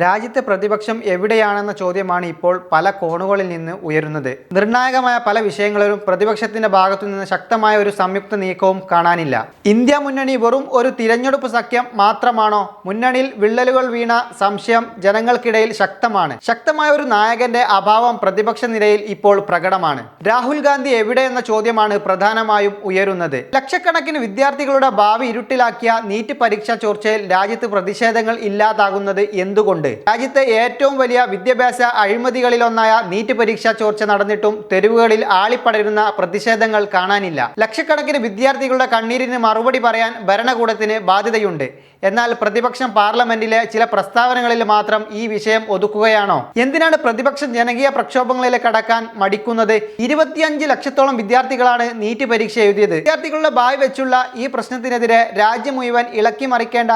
രാജ്യത്തെ പ്രതിപക്ഷം എവിടെയാണെന്ന ചോദ്യമാണ് ഇപ്പോൾ പല കോണുകളിൽ നിന്ന് ഉയരുന്നത്. നിർണായകമായ പല വിഷയങ്ങളിലും പ്രതിപക്ഷത്തിന്റെ ഭാഗത്തു നിന്ന് ശക്തമായ ഒരു സംയുക്ത നീക്കവും കാണാനില്ല. ഇന്ത്യ മുന്നണി വെറും ഒരു തിരഞ്ഞെടുപ്പ് സഖ്യം മാത്രമാണോ? മുന്നണിയിൽ വിള്ളലുകൾ വീണ സംശയം ജനങ്ങൾക്കിടയിൽ ശക്തമാണ്. ശക്തമായ ഒരു നായകന്റെ അഭാവം പ്രതിപക്ഷ നിരയിൽ ഇപ്പോൾ പ്രകടമാണ്. രാഹുൽ ഗാന്ധി എവിടെയെന്ന ചോദ്യമാണ് പ്രധാനമായും ഉയരുന്നത്. ലക്ഷക്കണക്കിന് വിദ്യാർത്ഥികളുടെ ഭാവി ഇരുട്ടിലാക്കിയ നീറ്റ് പരീക്ഷാ ചോർച്ചയിൽ രാജ്യത്ത് പ്രതിഷേധങ്ങൾ ഇല്ലാതാകുന്നത് എന്തുകൊണ്ട്? രാജ്യത്തെ ഏറ്റവും വലിയ വിദ്യാഭ്യാസ അഴിമതികളിലൊന്നായ നീറ്റ് പരീക്ഷാ ചോർച്ച നടന്നിട്ടും തെരുവുകളിൽ ആളിപ്പടരുന്ന പ്രതിഷേധങ്ങൾ കാണാനില്ല. ലക്ഷക്കണക്കിന് വിദ്യാർത്ഥികളുടെ കണ്ണീരിന് മറുപടി പറയാൻ ഭരണകൂടത്തിന് ബാധ്യതയുണ്ട്. എന്നാൽ പ്രതിപക്ഷം പാർലമെന്റിലെ ചില പ്രസ്താവനകളിൽ മാത്രം ഈ വിഷയം ഒതുക്കുകയാണോ? എന്തിനാണ് പ്രതിപക്ഷം ജനകീയ പ്രക്ഷോഭങ്ങളിലേക്ക് കടക്കാൻ മടിക്കുന്നത്? 25 ലക്ഷത്തോളം വിദ്യാർത്ഥികളാണ് നീറ്റ് പരീക്ഷ എഴുതിയത്. വിദ്യാർത്ഥികളുടെ ഭാവി വെച്ചുള്ള ഈ പ്രശ്നത്തിനെതിരെ രാജ്യം മുഴുവൻ ഇളക്കി മറിക്കേണ്ട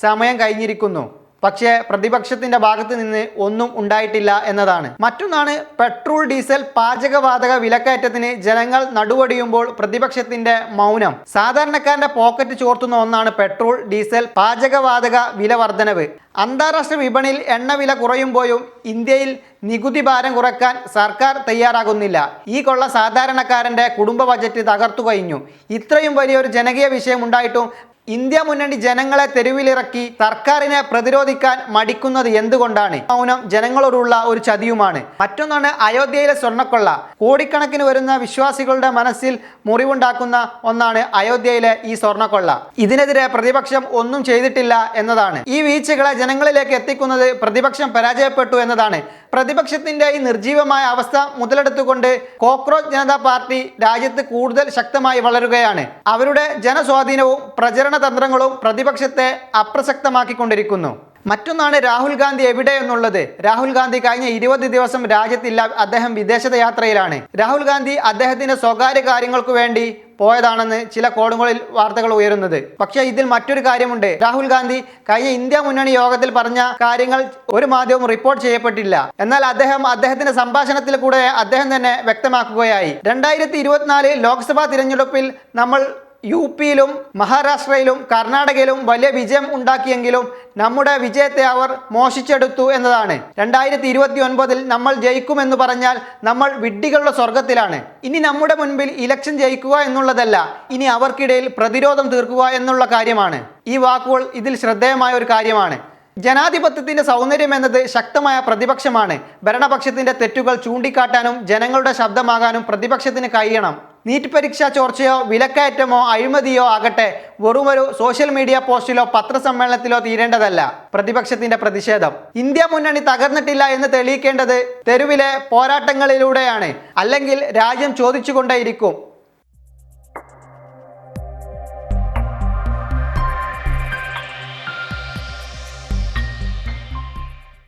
സമയം കഴിഞ്ഞിരിക്കുന്നു. പക്ഷേ പ്രതിപക്ഷത്തിന്റെ ഭാഗത്ത് നിന്ന് ഒന്നും ഉണ്ടായിട്ടില്ല എന്നതാണ്. മറ്റൊന്നാണ് പെട്രോൾ ഡീസൽ പാചകവാതക വിലക്കയറ്റത്തിന് ജനങ്ങൾ നടുവടിയുമ്പോൾ പ്രതിപക്ഷത്തിന്റെ മൗനം. സാധാരണക്കാരന്റെ പോക്കറ്റ് ചോർത്തുന്ന ഒന്നാണ് പെട്രോൾ ഡീസൽ പാചകവാതക വില വർധനവ്. അന്താരാഷ്ട്ര വിപണിയിൽ എണ്ണവില കുറയുമ്പോഴും ഇന്ത്യയിൽ നികുതി ഭാരം കുറയ്ക്കാൻ സർക്കാർ തയ്യാറാകുന്നില്ല. ഈ കൊള്ള സാധാരണക്കാരന്റെ കുടുംബ ബജറ്റ് തകർത്തു കഴിഞ്ഞു. ഇത്രയും വലിയൊരു ജനകീയ വിഷയം ഉണ്ടായിട്ടും ഇന്ത്യ മുന്നണി ജനങ്ങളെ തെരുവിലിറക്കി സർക്കാരിനെ പ്രതിരോധിക്കാൻ മടിക്കുന്നത് എന്തുകൊണ്ടാണ്? മൗനം ജനങ്ങളോടുള്ള ഒരു ചതിയുമാണ്. മറ്റൊന്നാണ് അയോധ്യയിലെ സ്വർണ്ണക്കൊള്ള. കോടിക്കണക്കിന് വരുന്ന വിശ്വാസികളുടെ മനസ്സിൽ മുറിവുണ്ടാക്കുന്ന ഒന്നാണ് അയോധ്യയിലെ ഈ സ്വർണ്ണക്കൊള്ള. ഇതിനെതിരെ പ്രതിപക്ഷം ഒന്നും ചെയ്തിട്ടില്ല എന്നതാണ്. ഈ വീഴ്ചകളെ ജനങ്ങളിലേക്ക് എത്തിക്കുന്നത് പ്രതിപക്ഷം പരാജയപ്പെട്ടു എന്നതാണ്. പ്രതിപക്ഷത്തിന്റെ ഈ നിർജീവമായ അവസ്ഥ മുതലെടുത്തുകൊണ്ട് കോക്രോച്ച് ജനതാ പാർട്ടി രാജ്യത്ത് കൂടുതൽ ശക്തമായി വളരുകയാണ്. അവരുടെ ജനസ്വാധീനവും പ്രചരണ തന്ത്രങ്ങളും പ്രതിപക്ഷത്തെ അപ്രസക്തമാക്കിക്കൊണ്ടിരിക്കുന്നു. മറ്റൊന്നാണ് രാഹുൽ ഗാന്ധി എവിടെ എന്നുള്ളത്. രാഹുൽ ഗാന്ധി കഴിഞ്ഞ 20 ദിവസം രാജ്യത്തില്ല. അദ്ദേഹം വിദേശ യാത്രയിലാണ്. രാഹുൽ ഗാന്ധി അദ്ദേഹത്തിന്റെ സ്വകാര്യ കാര്യങ്ങൾക്ക് വേണ്ടി പോയതാണെന്ന് ചില കോണുകളിൽ വാർത്തകൾ ഉയരുന്നത്. പക്ഷേ ഇതിൽ മറ്റൊരു കാര്യമുണ്ട്. രാഹുൽ ഗാന്ധി കഴിഞ്ഞ ഇന്ത്യ മുന്നണി യോഗത്തിൽ പറഞ്ഞ കാര്യങ്ങൾ ഒരു മാധ്യമവും റിപ്പോർട്ട് ചെയ്യപ്പെട്ടില്ല. എന്നാൽ അദ്ദേഹത്തിന്റെ സംഭാഷണത്തിൽ കൂടെ അദ്ദേഹം തന്നെ വ്യക്തമാക്കുകയായി. 2024 ലോക്സഭാ തിരഞ്ഞെടുപ്പിൽ നമ്മൾ യുപിയിലും മഹാരാഷ്ട്രയിലും കർണാടകയിലും വലിയ വിജയം ഉണ്ടാക്കിയെങ്കിലും നമ്മുടെ വിജയത്തെ അവർ മോഷിച്ചെടുത്തു എന്നതാണ്. 2029 നമ്മൾ ജയിക്കുമെന്ന് പറഞ്ഞാൽ നമ്മൾ വിഡ്ഢികളുടെ സ്വർഗത്തിലാണ്. ഇനി നമ്മുടെ മുൻപിൽ ഇലക്ഷൻ ജയിക്കുക എന്നുള്ളതല്ല, ഇനി അവർക്കിടയിൽ പ്രതിരോധം തീർക്കുക എന്നുള്ള കാര്യമാണ്. ഈ വാക്കുകൾ ഇതിൽ ശ്രദ്ധേയമായ ഒരു കാര്യമാണ്. ജനാധിപത്യത്തിന്റെ സൗന്ദര്യം എന്നത് ശക്തമായ പ്രതിപക്ഷമാണ്. ഭരണപക്ഷത്തിന്റെ തെറ്റുകൾ ചൂണ്ടിക്കാട്ടാനും ജനങ്ങളുടെ ശബ്ദമാകാനും പ്രതിപക്ഷത്തിന് കഴിയണം. നീറ്റ് പരീക്ഷാ ചോർച്ചയോ വിലക്കയറ്റമോ അഴിമതിയോ ആകട്ടെ വെറുമൊരു സോഷ്യൽ മീഡിയ പോസ്റ്റിലോ പത്രസമ്മേളനത്തിലോ തീരേണ്ടതല്ല പ്രതിപക്ഷത്തിന്റെ പ്രതിഷേധം. ഇന്ത്യ മുന്നണി തകർന്നിട്ടില്ല എന്ന് തെളിയിക്കേണ്ടത് തെരുവിലെ പോരാട്ടങ്ങളിലൂടെയാണ്. അല്ലെങ്കിൽ രാജ്യം ചോദിച്ചുകൊണ്ടേയിരിക്കും,